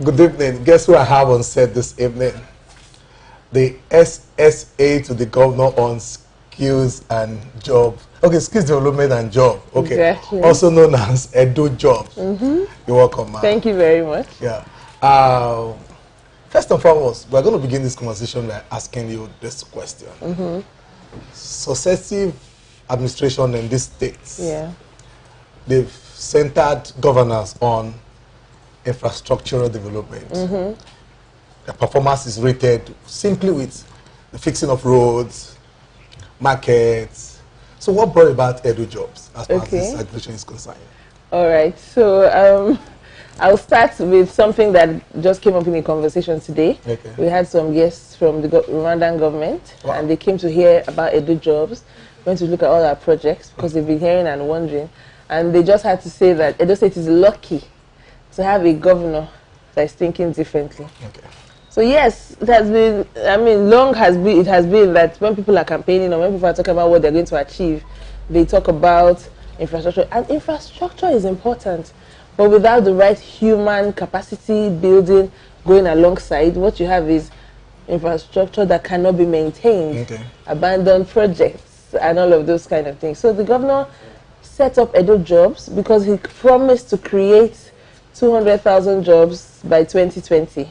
Good evening. Guess who I have on set this evening? The SSA to the governor on skills and job. Okay, skills development and job. Okay. Exactly. Also known as Edo Jobs. You're welcome, ma'am. Thank you very much. Yeah. First and foremost, we're going to begin this conversation by asking you this question. Successive administration in these states, they've centered governance on infrastructural development. The performance is rated simply with the fixing of roads, markets. So what brought about Edo Jobs as far as this administration is concerned? All right. So I'll start with something that just came up in a conversation today. We had some guests from the Rwandan government, and they came to hear about Edo Jobs, went to look at all our projects because they've been hearing and wondering. And they just had to say that Edo State is lucky to have a governor that is thinking differently. So yes, it has been, I mean, it has been that when people are campaigning or when people are talking about what they're going to achieve, they talk about infrastructure. And infrastructure is important, but without the right human capacity building going alongside, what you have is infrastructure that cannot be maintained, abandoned projects, and all of those kind of things. So the governor set up Edo Jobs because he promised to create 200,000 jobs by 2020.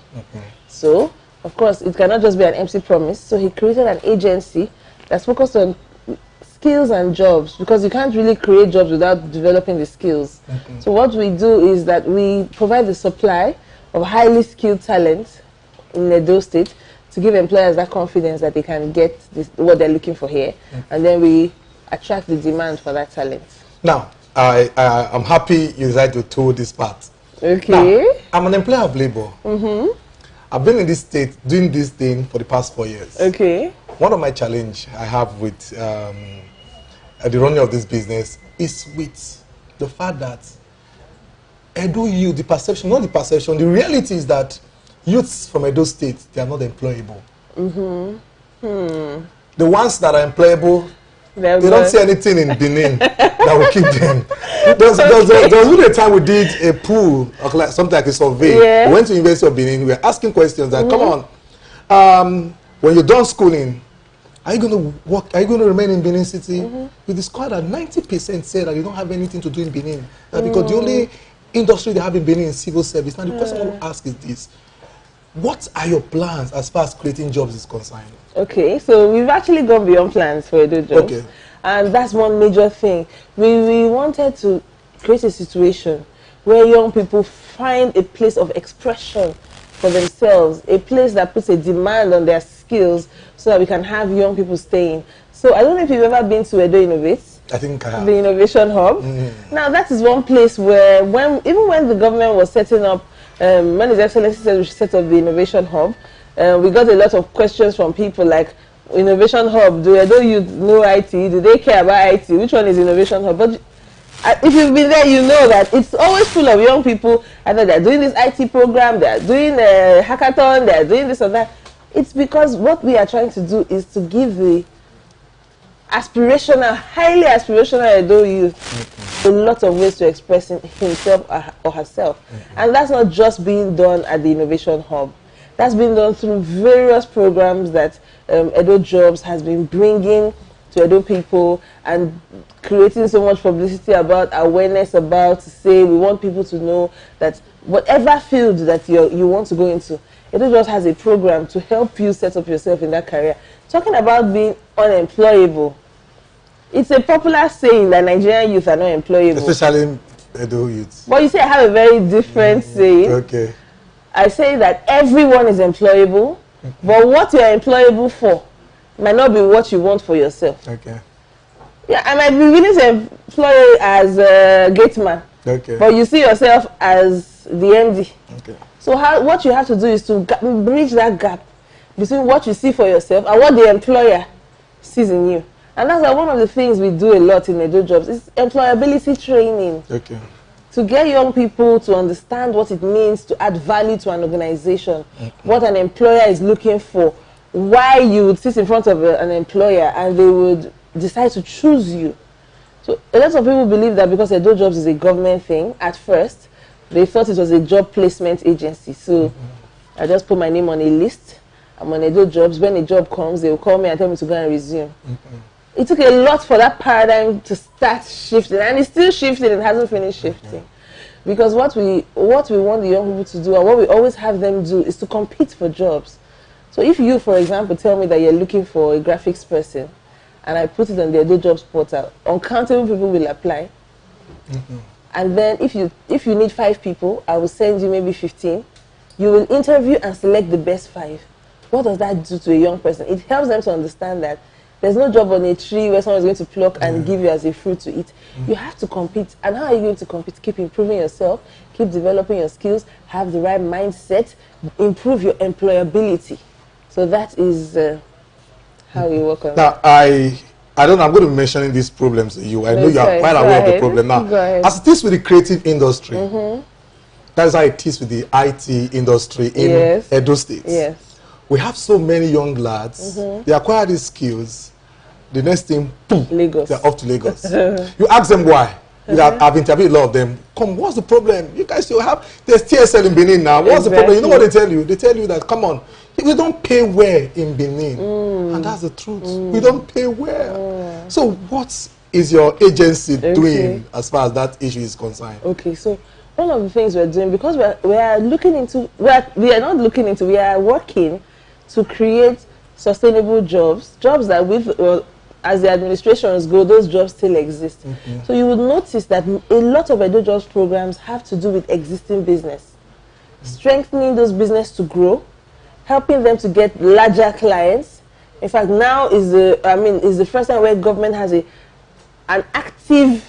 So, of course, it cannot just be an empty promise. So he created an agency that's focused on skills and jobs, because you can't really create jobs without developing the skills. So what we do is that we provide the supply of highly skilled talent in Edo State to give employers that confidence that they can get what they're looking for here. And then we attract the demand for that talent. Now, I'm happy you decided to tour this part. Okay. Now, I'm an employer of labor. I've been in this state doing this thing for the past 4 years. Okay. One of my challenge I have with the running of this business is with the fact that Edo youth, the perception, not the perception, the reality is that youths from Edo State, they are not employable. The ones that are employable, they don't see anything in Benin that will keep them. There was really a time we did a pool, or like something like a survey. We went to University of Benin. We were asking questions that, come on, when you're done schooling, are you going to work? Are you going to remain in Benin City? We discovered that 90% said that you don't have anything to do in Benin, because the only industry they have in Benin is civil service. Now the question I want to ask is this: what are your plans as far as creating jobs is concerned? Okay, so we've actually gone beyond plans for Edo Jobs. And that's one major thing. We wanted to create a situation where young people find a place of expression for themselves, a place that puts a demand on their skills so that we can have young people staying. So I don't know if you've ever been to Edo Innovate. I think I have. The Innovation Hub. Now that is one place where even when the government was setting up, when His Excellency said we should set up the Innovation Hub, we got a lot of questions from people like, Innovation Hub, do you know IT? Do they care about IT? Which one is Innovation Hub? But if you've been there, you know that it's always full of young people. Either they're doing this IT program, they're doing a hackathon, they're doing this or that. It's because what we are trying to do is to give the aspirational, highly aspirational Edo youth a lot of ways to express himself or herself. And that's not just being done at the Innovation Hub. That's been done through various programs that Edo Jobs has been bringing to Edo people and creating so much publicity about, awareness about, to say we want people to know that whatever field that you want to go into, Edo Jobs has a program to help you set up yourself in that career. Talking about being unemployable, it's a popular saying that Nigerian youth are not employable. Especially Edo youths. But you say I have a very different saying. Okay. I say that everyone is employable, but what you're employable for might not be what you want for yourself. Okay. Yeah, I might be willing to employ you as a gate man, but you see yourself as the MD. Okay. So what you have to do is to bridge that gap between what you see for yourself and what the employer sees in you. And that's one of the things we do a lot in Edo Jobs is employability training. Okay. To get young people to understand what it means to add value to an organization, what an employer is looking for, why you would sit in front of an employer and they would decide to choose you. So a lot of people believe that because Edo Jobs is a government thing at first, They thought it was a job placement agency. So I just put my name on a list. I'm on Edo Jobs. When a job comes, they will call me and tell me to go and resume. It took a lot for that paradigm to start shifting, and it's still shifting. It hasn't finished shifting. Because what we want the young people to do, and what we always have them do, is to compete for jobs. So if you, for example, tell me that you're looking for a graphics person, and I put it on the Edo Jobs portal, uncountable people will apply. And then if you need 5 people, I will send you maybe 15. You will interview and select the best 5. What does that do to a young person? It helps them to understand that there's no job on a tree where someone is going to pluck and give you as a fruit to eat. You have to compete. And how are you going to compete? Keep improving yourself, keep developing your skills, have the right mindset, improve your employability. So that is how we work on now, I don't know, I'm going to be mentioning these problems to you. I know you are quite aware of the problem now. As it is with the creative industry, that's how it is with the IT industry in Edo State. Yes. We have so many young lads, they acquire these skills, the next thing, boom, Lagos. they're off to Lagos. You ask them why. I've interviewed a lot of them. Come, what's the problem? You guys still have, there's TSL in Benin now. What's the problem? You know what they tell you? They tell you that, come on, we don't pay well in Benin. And that's the truth. We don't pay well. So what is your agency doing as far as that issue is concerned? Okay, so one of the things we're doing, because we are working to create sustainable jobs that as the administrations go, those jobs still exist. So you would notice that a lot of Edo Jobs programs have to do with existing business. Strengthening those business to grow, helping them to get larger clients. In fact, now is the first time where government has an active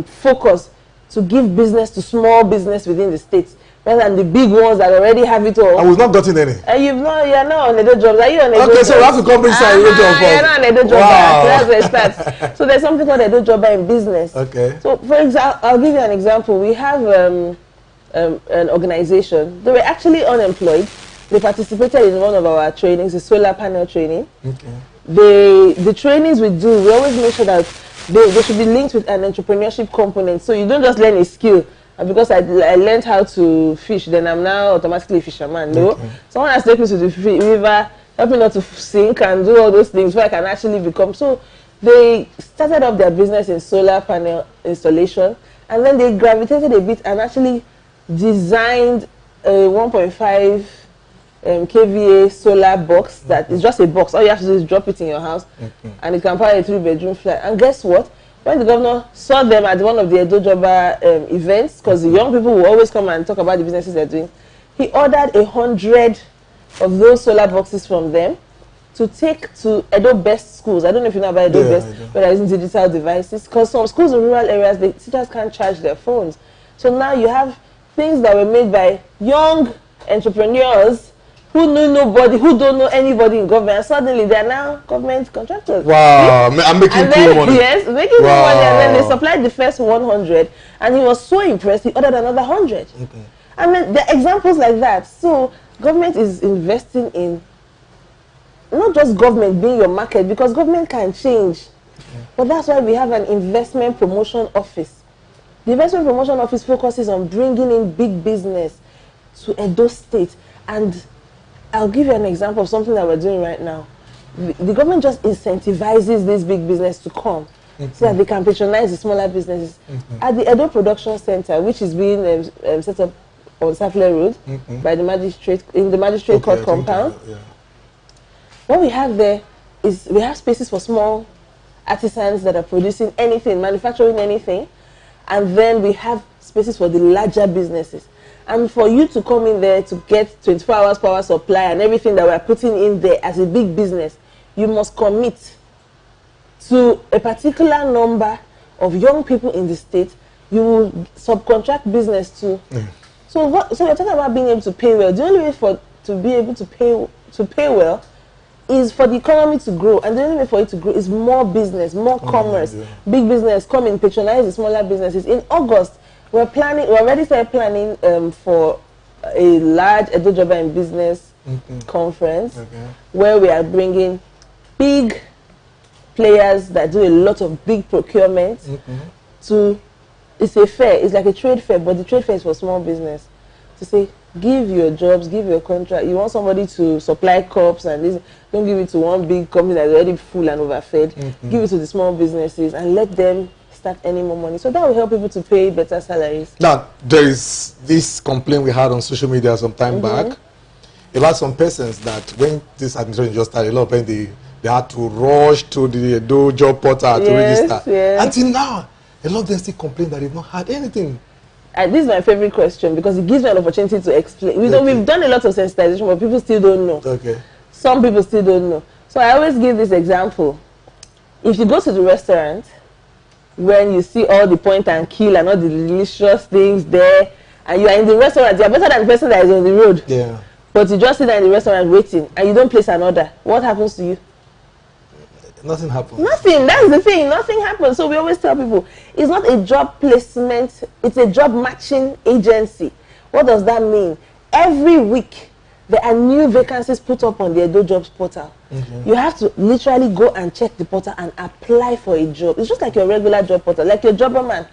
focus to give business to small business within the states, rather than the big ones that already have it all. And we've not gotten any. You're not on Edo Jobs. Are you on Edo Jobs? Okay, so we have to come bring some Edo Jobs. You're not on Edo Jobs. Wow. That's where it starts. So there's something called Edo Job in business. Okay. So for example, I'll give you an example. We have an organization. They were actually unemployed. They participated in one of our trainings, the solar panel training. Okay. The trainings we do, we always make sure that they should be linked with an entrepreneurship component. So you don't just learn a skill. And because I learned how to fish, then I'm now automatically a fisherman. No, someone has taken me to the river, help me not to sink and do all those things where I can actually become. So they started up their business in solar panel installation, and then they gravitated a bit and actually designed a 1.5 kVA solar box that is just a box. All you have to do is drop it in your house, and it can power a 3-bedroom flat. And guess what? When the governor saw them at one of the Edo Joba events, because the young people will always come and talk about the businesses they're doing, he ordered 100 of those solar boxes from them to take to Edo Best schools. I don't know if you know about Edo Best, but they're using digital devices. Because some schools in rural areas, the teachers can't charge their phones. So now you have things that were made by young entrepreneurs who know nobody, who don't know anybody in government, and suddenly they are now government contractors. Wow, I'm making cool money. Yes, making cool money, and then they supplied the first 100, and he was so impressed, he ordered another 100. I mean, there are examples like that. So government is investing in, not just government being your market, because government can change. But that's why we have an investment promotion office. The investment promotion office focuses on bringing in big business to Edo State. And I'll give you an example of something that we're doing right now. The government just incentivizes this big business to come so that they can patronize the smaller businesses. At the Edo Production Center, which is being set up on Safle Road by the magistrate, in the magistrate court compound, what we have there is we have spaces for small artisans that are producing anything, manufacturing anything, and then we have spaces for the larger businesses. And for you to come in there to get 24 hours power supply and everything that we're putting in there as a big business, you must commit to a particular number of young people in the state. You will subcontract business to. So we're talking about being able to pay well. The only way to be able to pay well is for the economy to grow, and the only way for it to grow is more business, more commerce, big business come in, patronize the smaller businesses. In August, we already started planning for a large Edo Joba in Business conference where we are bringing big players that do a lot of big procurement to it's a fair, it's like a trade fair, but the trade fair is for small business. To say, give your jobs, give your contract. You want somebody to supply cups and this, don't give it to one big company that's already full and overfed. Give it to the small businesses and let them start earning more money. So that will help people to pay better salaries. Now, there is this complaint we had on social media some time back about some persons that when this administration just started, a lot of them, they had to rush to the Edo job portal to register. Yes. Until now, a lot of them still complain that they've not had anything. This is my favorite question because it gives me an opportunity to explain. We've done a lot of sensitization, but people still don't know. Okay. Some people still don't know. So I always give this example. If you go to the restaurant, when you see all the point and kill and all the delicious things there, and you are in the restaurant, you are better than the person that is on the road. Yeah. But you just sit there in the restaurant waiting, and you don't place an order. What happens to you? Nothing happens. Nothing. That's the thing. Nothing happens. So we always tell people, it's not a job placement. It's a job matching agency. What does that mean? Every week, there are new vacancies put up on the Edo Jobs portal. You have to literally go and check the portal and apply for a job. It's just like your regular job portal, like your jobber man.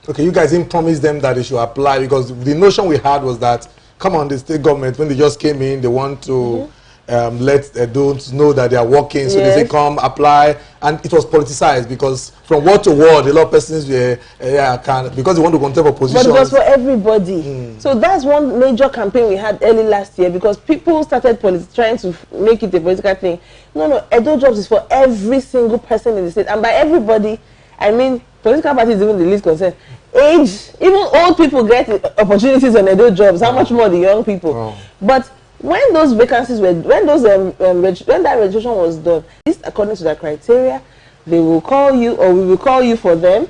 Okay, you guys didn't promise them that they should apply because the notion we had was that, come on, the state government, when they just came in, they want to let Edos know that they are working, so they say come apply, and it was politicized because from word to word, a lot of persons were because they want to contest for positions. But it was for everybody. So that's one major campaign we had early last year because people started trying to make it a political thing. No, Edo Jobs is for every single person in the state, and by everybody, I mean political parties even the least concerned. Age, even old people get opportunities on Edo Jobs. How much more the young people? But when those vacancies were, when that registration was done, this according to the criteria, they will call you or we will call you for them.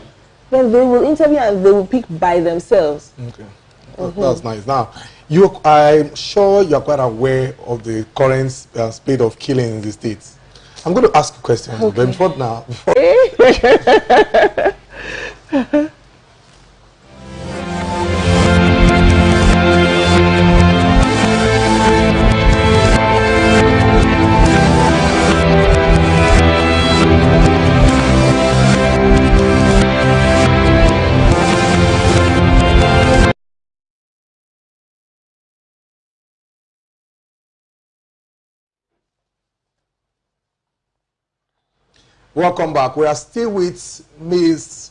Then they will interview and they will pick by themselves. Okay, that's nice. Now, I'm sure you are quite aware of the current spate of killing in the states. I'm going to ask you questions, but before now. Welcome back. We are still with Mrs.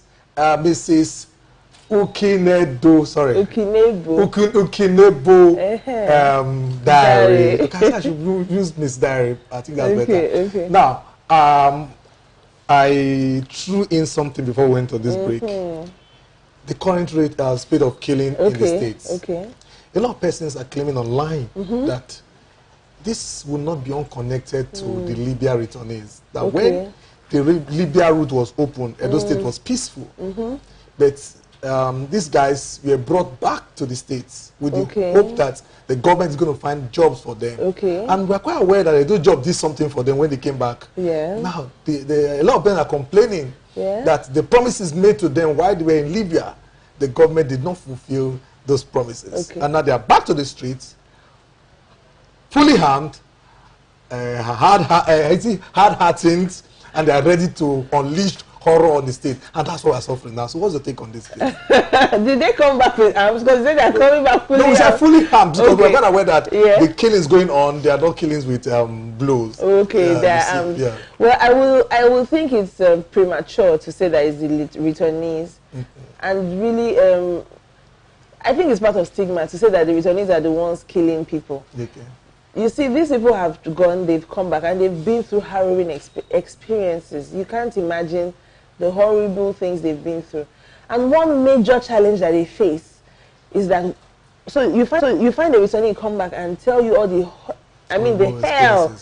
Ukinebo, sorry. Ukinebo Diary. Okay, I should use Miss Diary. I think that's better. Okay. Now, I threw in something before we went to this break. The current rate speed of killing in the States. A lot of persons are claiming online that this will not be unconnected to the Libya returnees. That when the Libya route was open, Edo State was peaceful. But these guys were brought back to the States with the hope that the government is going to find jobs for them. And we're quite aware that Edo Job did something for them when they came back. Now, a lot of them are complaining that the promises made to them while they were in Libya, the government did not fulfill those promises. And now they are back to the streets, fully armed, hard-hearted, and they are ready to unleash horror on the state, and that's what we're suffering now. So what's your take on this, please? Did they come back with arms? Because they are coming back fully armed. No, we are fully armed because we're quite aware that the killings going on, they are not killings with blows. They are armed. Well, I will think it's premature to say that it's the returnees, and really, I think it's part of stigma to say that the returnees are the ones killing people. You see, these people have gone, they've come back, and they've been through harrowing experiences. You can't imagine the horrible things they've been through. And one major challenge that they face is that, so you find the returning come back and tell you all the, the hell.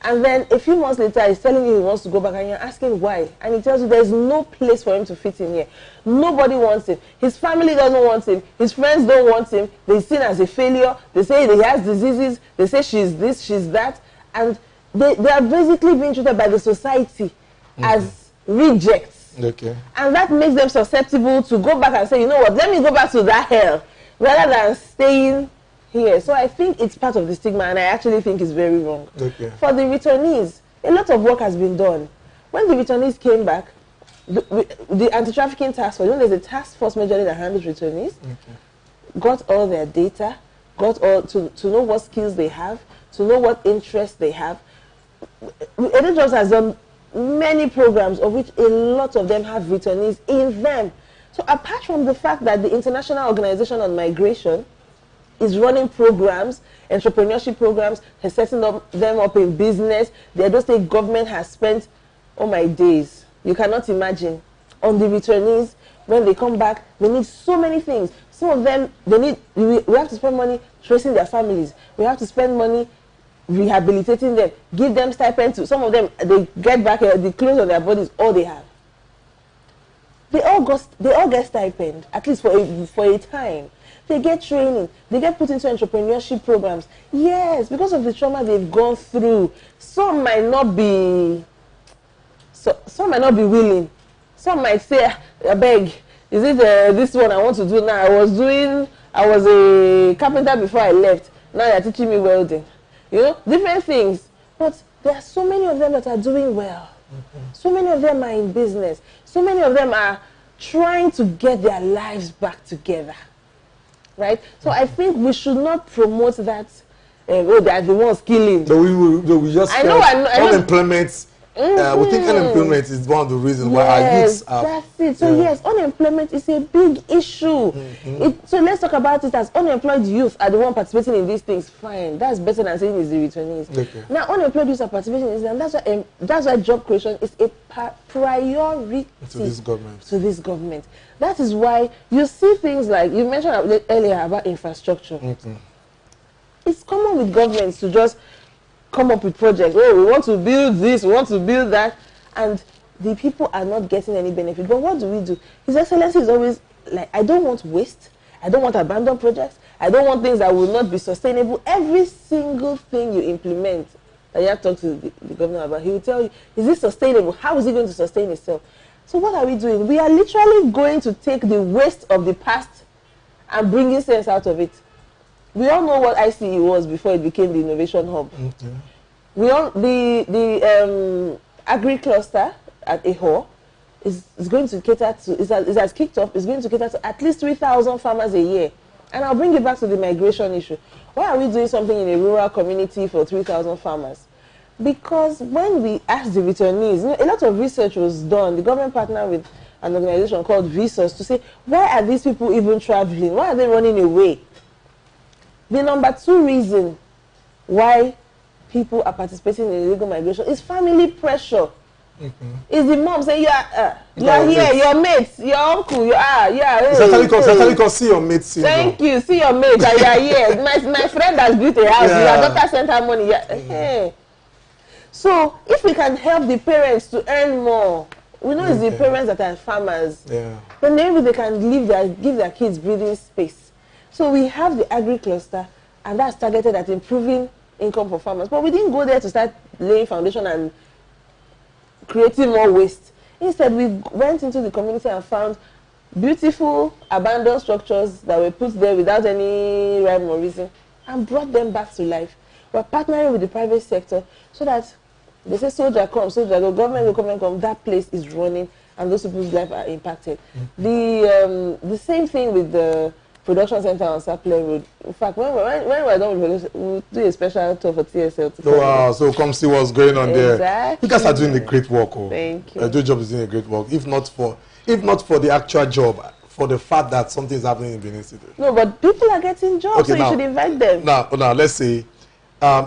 And then a few months later, he's telling you he wants to go back, and you're asking why. And he tells you there's no place for him to fit in here. Nobody wants him. His family doesn't want him. His friends don't want him. They're seen as a failure. They say he has diseases. They say she's this, she's that. And they are basically being treated by the society as rejects. And that makes them susceptible to go back and say, you know what, let me go back to that hell, rather than staying here. So I think it's part of the stigma, and I actually think it's very wrong. For the returnees, a lot of work has been done. When the returnees came back, the anti-trafficking task force, there's a task force majorly that handles returnees, got all their data, got all to know what skills they have, to know what interests they have. Edu Jobs has done many programs, of which a lot of them have returnees in them. So apart from the fact that the International Organization on Migration is running programs, entrepreneurship programs, has setting them up in business, the Edo State government has spent, oh my days, you cannot imagine, on the returnees. When they come back, they need so many things. Some of them, we have to spend money tracing their families. We have to spend money rehabilitating them, give them stipend to. Some of them, they get back the clothes on their bodies, all they have. They all get stipend, at least for a time. They get training. They get put into entrepreneurship programs. Yes, because of the trauma they've gone through. Some might not be willing. Some might say, I beg, is it this one I want to do now? I was a carpenter before I left. Now you're teaching me welding. Different things. But there are so many of them that are doing well. So many of them are in business. So many of them are trying to get their lives back together. Right? So I think we should not promote that, they are the ones killing. So we just I know. Unemployment. We think unemployment is one of the reasons why our youths are... That's it. So yes, unemployment is a big issue. So let's talk about it as unemployed youth are the one participating in these things. Fine. That's better than saying it's the returnees. Okay. Now, unemployed youth are participating in this, and that's why job creation is a priority to this government. That is why you see things like, you mentioned earlier about infrastructure. It's common with governments to just come up with projects. Oh, we want to build this, we want to build that, and the people are not getting any benefit. But what do? His Excellency is always like, I don't want waste, I don't want abandoned projects, I don't want things that will not be sustainable. Every single thing you implement that you have to talk to the governor about, he will tell you, is this sustainable? How is it going to sustain itself? So what are we doing? We are literally going to take the waste of the past and bringing sense out of it. We all know what ICE was before it became the innovation hub. We all the agri cluster at Eho is going to cater to it has kicked off. It's going to cater to at least 3,000 farmers a year. And I'll bring it back to the migration issue. Why are we doing something in a rural community for 3,000 farmers? Because when we asked the returnees, a lot of research was done. The government partnered with an organization called Vsauce to say, why are these people even traveling? Why are they running away? The number 2 reason why people are participating in illegal migration is family pressure. Is the mom saying, you are here, your mates, your uncle, Exactly, see your mates. Thank you, see your mates, you are here. My friend has built a house, your daughter sent her money. So, if we can help the parents to earn more, we know it's the parents that are farmers, then maybe they can give their kids breathing space. So we have the agri cluster, and that's targeted at improving income for farmers. But we didn't go there to start laying foundation and creating more waste. Instead, we went into the community and found beautiful abandoned structures that were put there without any rhyme or reason and brought them back to life. We're partnering with the private sector so that they say soldier come, soldier go, government will come and come, that place is running and those people's lives are impacted. The same thing with the production center on Sapele Road. In fact, when we're done with it, we'll do a special tour for TSL. Wow, so come see what's going on there. You guys are doing a great work. Thank you. Edu Jobs is doing a great work. If not for the actual job, for the fact that something is happening in Benin City. No, but people are getting jobs, so you should invite them. Now, let's say,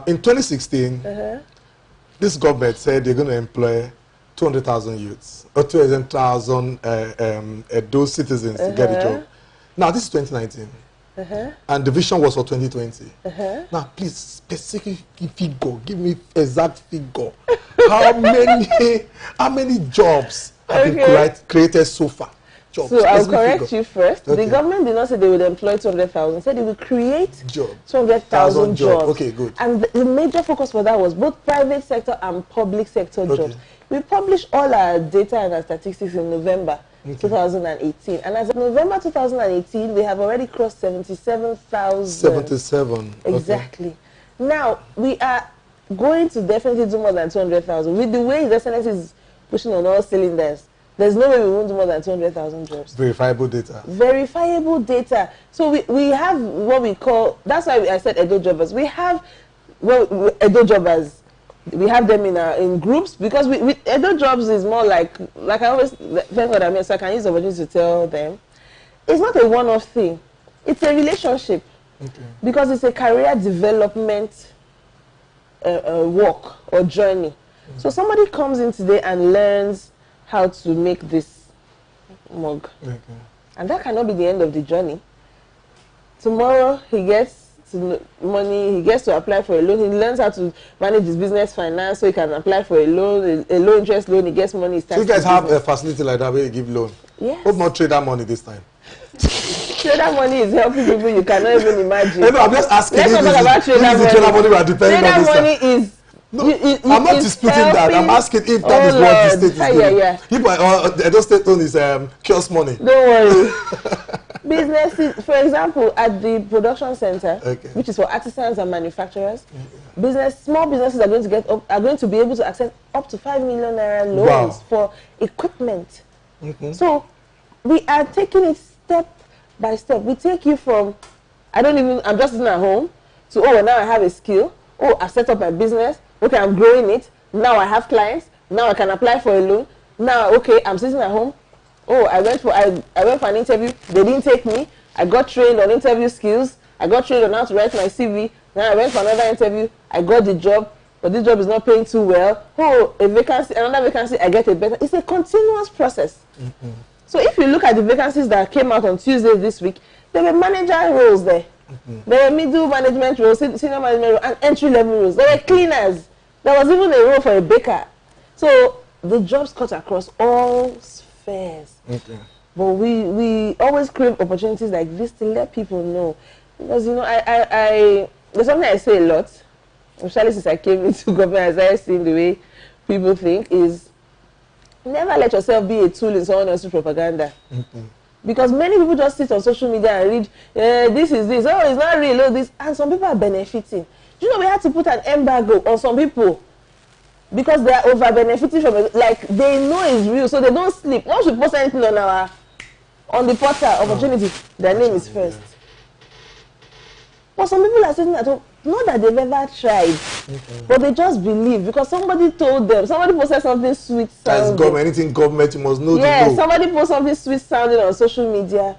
in 2016, this government said they're going to employ 200,000 youths, or 200,000 those citizens to get a job. Now, this is 2019, and the vision was for 2020. Now, please, specific figure, give me exact figure. How many jobs have been created so far? Jobs. So, I'll correct you first. The government did not say they would employ 200,000. Said they would create 200,000 jobs. Okay, good. And the major focus for that was both private sector and public sector jobs. We published all our data and our statistics in November 2018. And as of November 2018, we have already crossed 77,000. 77. Exactly. Okay. Now, we are going to definitely do more than 200,000. With the way His Excellency is pushing on all cylinders, there's no way we won't do more than 200,000 jobs. Verifiable data. Verifiable data. So we have what we call, that's why I said Edo Jobbers. We have, well, Edo Jobbers. We have them in groups, because we Edo Jobs is more like I always, thank God I'm here, so I can use the opportunity to tell them. It's not a one-off thing. It's a relationship. Okay. Because it's a career development work or journey. Mm-hmm. So somebody comes in today and learns how to make this mug. Okay. And that cannot be the end of the journey. Tomorrow he gets money, he gets to apply for a loan, he learns how to manage his business finance, so he can apply for a loan, a low interest loan, he gets money. So you guys have a facility like that where you give loan? Yes. Hope not trader money this time. Trader money is helping people you cannot even imagine. No, I'm just asking. Let's talk about trader money. We are depending on this money is... No, I'm not disputing that. I'm asking if that is what the state is doing. Yeah. People, Edo State own is kiosk money. Don't worry. Businesses, for example, at the production center, okay, which is for artisans and manufacturers, small businesses are going to be able to access up to 5 million naira loans for equipment. Mm-hmm. So we are taking it step by step. We take you from I'm just sitting at home, to now I have a skill. I set up my business. Okay, I'm growing it. Now I have clients. Now I can apply for a loan. Now, okay, I'm sitting at home. I went for an interview. They didn't take me. I got trained on interview skills. I got trained on how to write my CV. Now I went for another interview. I got the job, but this job is not paying too well. Another vacancy, I get a better. It's a continuous process. Mm-hmm. So if you look at the vacancies that came out on Tuesday this week, there were manager roles there. Mm-hmm. There were middle management roles, senior management roles, and entry-level roles. There were cleaners. There was even a role for a baker. So the jobs cut across all spheres. Okay. But we always crave opportunities like this to let people know. Because, there's something I say a lot, especially since I came into government, as I see the way people think, is never let yourself be a tool in someone else's propaganda. Mm-hmm. Because many people just sit on social media and read, this is this, it's not real, this, and some people are benefiting. Do you know we had to put an embargo on some people because they are over benefiting from it, like they know it's real, so they don't sleep. Once we post anything on the portal opportunity, their name is first. But some people are sitting at home, not that they've ever tried, but they just believe because somebody told them, somebody posted something sweet sounding. That's anything government, you must know. Yeah, somebody posted something sweet sounding on social media.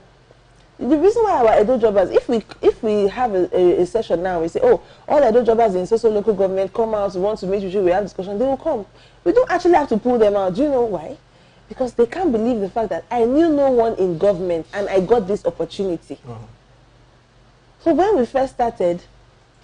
The reason why our Edo Jobbers, if we have a session now, we say, all Edo Jobbers in social local government come out, we want to meet with you, we have discussion, they will come. We don't actually have to pull them out. Do you know why? Because they can't believe the fact that I knew no one in government and I got this opportunity. So when we first started,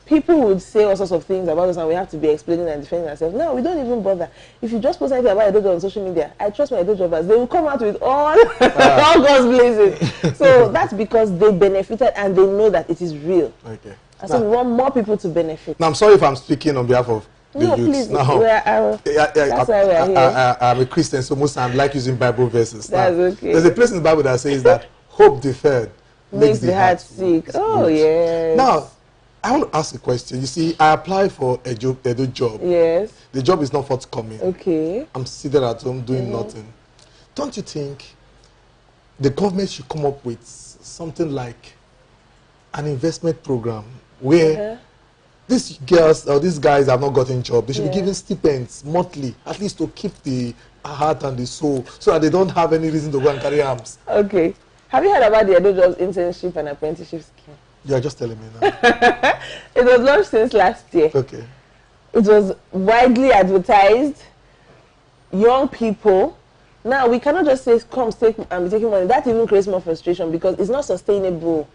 people would say all sorts of things about us and we have to be explaining and defending ourselves. No, we don't even bother. If you just post anything about Edo Jobbers on social media, I trust my Edo Jobbers. They will come out with all guns blazing. So that's because they benefited and they know that it is real. Okay. And so we want more people to benefit. Now, I'm sorry if I'm speaking on behalf of the youths. Please. Now, that's why we are here. I'm a Christian, so most times I like using Bible verses. That's okay. There's a place in the Bible that says that hope deferred makes the heart sick. Oh, yes. Now, I want to ask a question. You see, I applied for a job. Yes. The job is not forthcoming. Okay. I'm seated at home doing nothing. Don't you think the government should come up with something like an investment program where these girls or these guys have not gotten jobs? They should be given stipends monthly, at least to keep the heart and the soul, so that they don't have any reason to go and carry arms. Okay. Have you heard about the Edo Jobs internship and apprenticeship scheme? You are just telling me now. It was launched since last year. Okay. It was widely advertised. Young people. Now, we cannot just say, come, take and be taking money. That even creates more frustration because it's not sustainable.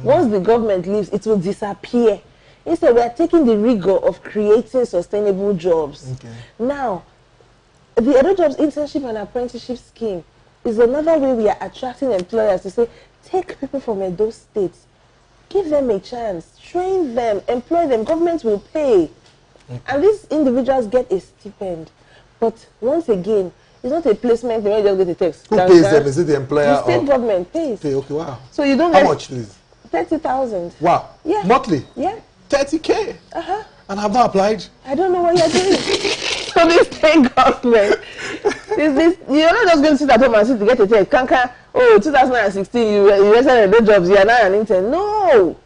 Once the government leaves, it will disappear. Instead, we are taking the rigor of creating sustainable jobs. Okay. Now, the Edo Jobs internship and apprenticeship scheme is another way we are attracting employers to say, take people from Edo State. Give them a chance, train them, employ them, government will pay. And these individuals get a stipend. But once again, it's not a placement, they just get a text. Who pays them? Is it the employer? The state government pays. Okay, wow. So you don't How much is 30,000. Wow. Yeah. Monthly? Yeah. 30K? And I've not applied? I don't know what you're doing. So the state government, You're not just going to sit at home and sit to get a check. Kanka, oh, 2016, you registered Edo Jobs, you are now an intern. No!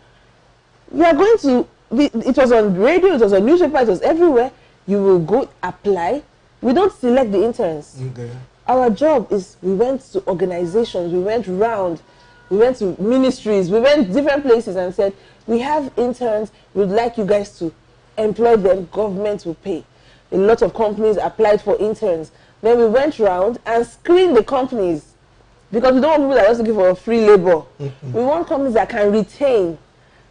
You are going to, it was on radio, it was on newspaper, it was everywhere. You will go apply. We don't select the interns. Okay. Our job is, we went to organizations, we went round, we went to ministries, we went different places and said, we have interns, we'd like you guys to employ them, government will pay. A lot of companies applied for interns. Then we went round and screened the companies because we don't want people that are just looking for free labor. We want companies that can retain.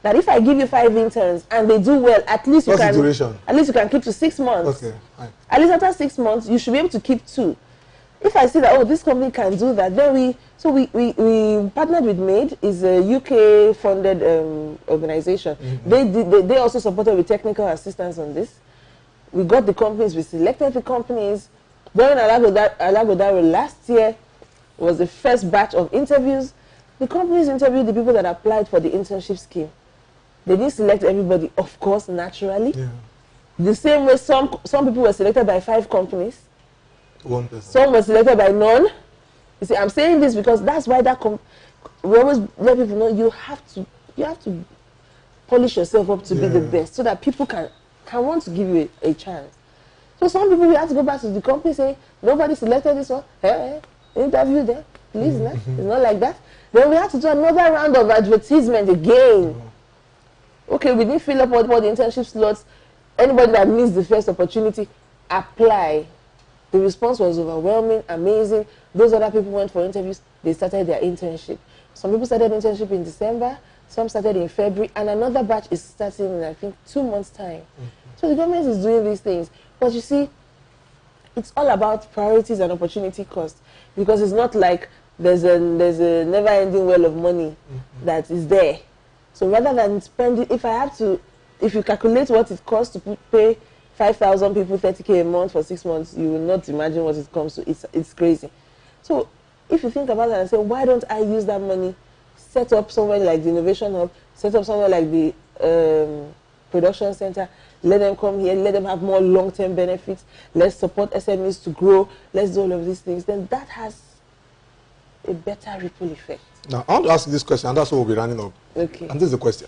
That if I give you 5 interns and they do well, at least you can. Duration? At least you can keep to 6 months. Okay. Fine. At least after 6 months, you should be able to keep 2. If I see that this company can do that, then we partnered with MAID, is a UK funded organization. They also supported with technical assistance on this. We got the companies, we selected the companies. During Alagodare last year was the first batch of interviews. The companies interviewed the people that applied for the internship scheme. They didn't select everybody, of course, naturally. Yeah. The same way some people were selected by 5 companies. 1 person. Some were selected by none. You see, I'm saying this because that's why we always let people know you have to polish yourself up to be the best so that people can want to give you a chance. So some people we have to go back to the company say nobody selected this one. Interview them, please. It's not like that. Then we have to do another round of advertisement again. Okay, we didn't fill up all the internship slots. Anybody that missed the first opportunity, apply. The response was overwhelming, amazing. Those other people went for interviews. They started their internship. Some people started internship in December. Some started in February. And another batch is starting in, I think, 2 months' time. So the government is doing these things. But you see, it's all about priorities and opportunity cost. Because it's not like there's a never-ending well of money that is there. So rather than spending, if you calculate what it costs to pay 5,000 people 30K a month for 6 months, you will not imagine what it comes to. It's crazy. So if you think about that and say, why don't I use that money, set up somewhere like the Innovation Hub, set up somewhere like the Production Center, let them come here, let them have more long-term benefits, let's support SMEs to grow, let's do all of these things, then that has a better ripple effect. Now, I want to ask you this question, and that's what we'll be running up. Okay. And this is the question.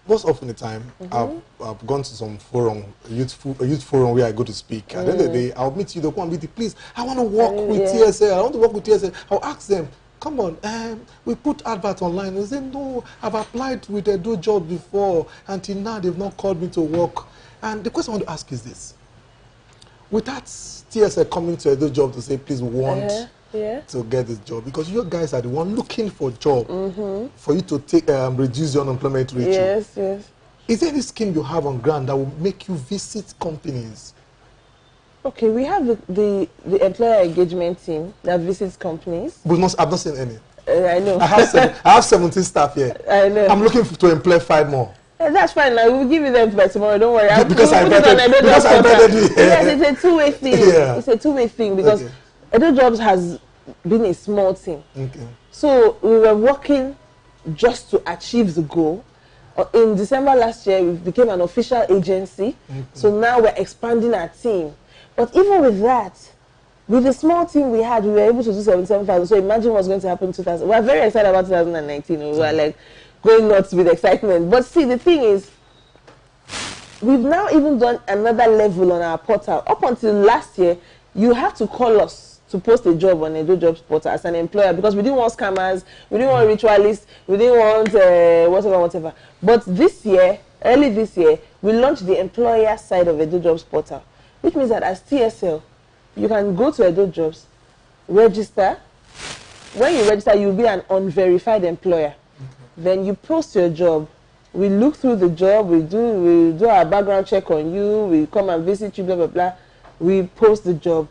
Most often the time, I've gone to some forum, a youth forum where I go to speak. At the end of the day, I'll meet you, they'll come and meet you, please, I want to work with TSL, I want to work with TSL. I'll ask them, come on, we put adverts online. They say, no, I've applied with Edo Jobs before. Until now, they've not called me to work. And the question I want to ask is this. With that TSL coming to Edo Jobs to say, please, we want to get this job, because you guys are the one looking for a job for you to take reduce your unemployment rate. Yes. Is there any scheme you have on ground that will make you visit companies? Okay, we have the employer engagement team that visits companies. But I've not seen any. I know. I have 17 staff here. I know. I'm looking to employ 5 more. That's fine. Now we'll give you them by tomorrow. Don't worry. Because I invited you. Yes, it's a two-way thing. It's a two-way thing because Edo Jobs has been a small team. So we were working just to achieve the goal. In December last year, we became an official agency. So now we're expanding our team. But even with that, with the small team we had, we were able to do 77,000. So imagine what's going to happen in 2000. We're very excited about 2019. We were like going nuts with excitement. But see, the thing is, we've now even done another level on our portal. Up until last year, you have to call us to post a job on Edo Jobs portal as an employer, because we didn't want scammers, we didn't want ritualists, we didn't want whatever. But this year, early this year, we launched the employer side of Edo Jobs portal. Which means that as TSL, you can go to Edo Jobs, register. When you register, you'll be an unverified employer. Then you post your job. We look through the job. We do our background check on you. We come and visit you, blah, blah, blah. We post the job.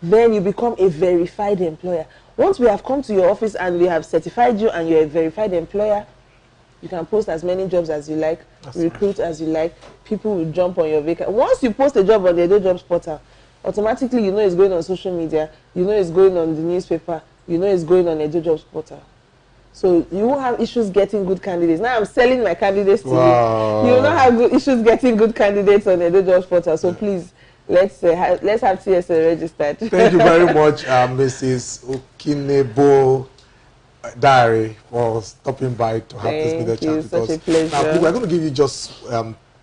Then you become a verified employer. Once we have come to your office and we have certified you and you're a verified employer, you can post as many jobs as you like, recruit as you like. People will jump on your vacancy. Once you post a job on the Edo Jobs portal, automatically you know it's going on social media, you know it's going on the newspaper, you know it's going on Edo Jobs portal. So you won't have issues getting good candidates. Now I'm selling my candidates to you. You will not have issues getting good candidates on Edo Jobs portal. So please let's have TSA registered. Thank you very much, Mrs. Okinebo Diary, for stopping by to have this video chat with us. Such a pleasure. Now, we're going to give you just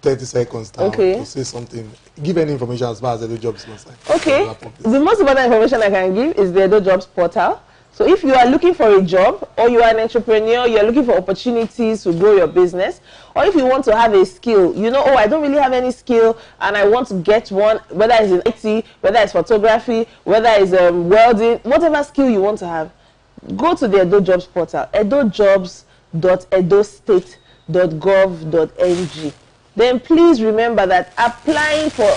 30 seconds now to say something. Give any information as far as the jobs concerned. Okay. The most important information I can give is the Edo Jobs portal. So if you are looking for a job, or you are an entrepreneur, you are looking for opportunities to grow your business, or if you want to have a skill, you know, oh, I don't really have any skill and I want to get one, whether it's in IT, whether it's photography, whether it's welding, whatever skill you want to have, go to the Edo Jobs portal, edojobs.edostate.gov.ng. Then please remember that applying for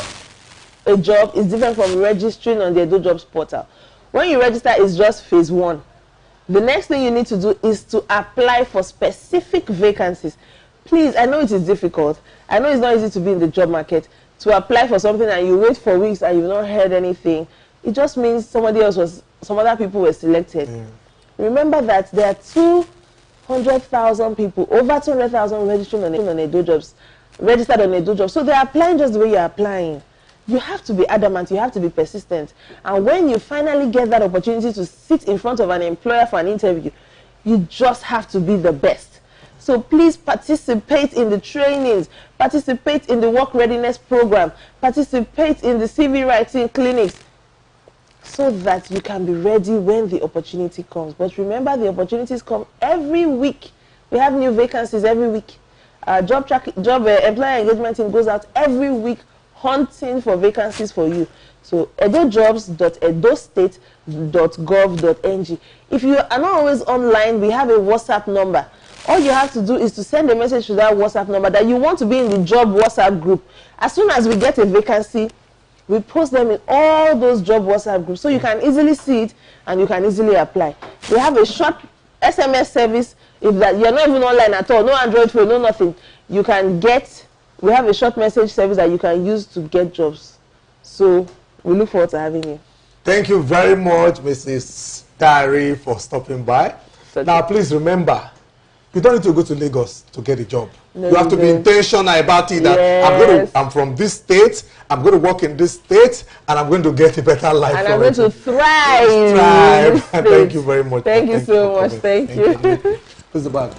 a job is different from registering on the Edo Jobs portal. When you register, it's just phase 1. The next thing you need to do is to apply for specific vacancies. Please, I know it is difficult. I know it's not easy to be in the job market. To apply for something and you wait for weeks and you've not heard anything, it just means some other people were selected. Remember that there are 200,000 people, over 200,000 registered on Edo Jobs. So they're applying just the way you're applying. You have to be adamant, you have to be persistent. And when you finally get that opportunity to sit in front of an employer for an interview, you just have to be the best. So please participate in the trainings, participate in the work readiness program, participate in the CV writing clinics, so that you can be ready when the opportunity comes. But remember, the opportunities come every week. We have new vacancies every week. Employer engagement team goes out every week hunting for vacancies for you. So edojobs.edostate.gov.ng. If you are not always online, we have a WhatsApp number. All you have to do is to send a message to that WhatsApp number that you want to be in the job WhatsApp group. As soon as we get a vacancy, we post them in all those job WhatsApp groups, so you can easily see it and you can easily apply. We have a short SMS service. If that you're not even online at all, no Android phone, no nothing, we have a short message service that you can use to get jobs. So we look forward to having you. Thank you very much, Mrs. Diary, for stopping by. Now, please remember, you don't need to go to Lagos to get a job. No, you have to be intentional about it. That I'm from this state, I'm going to work in this state, and I'm going to get a better life. And I'm going to thrive. Thank you very much. Thank you so much. Thank you. Who's the back?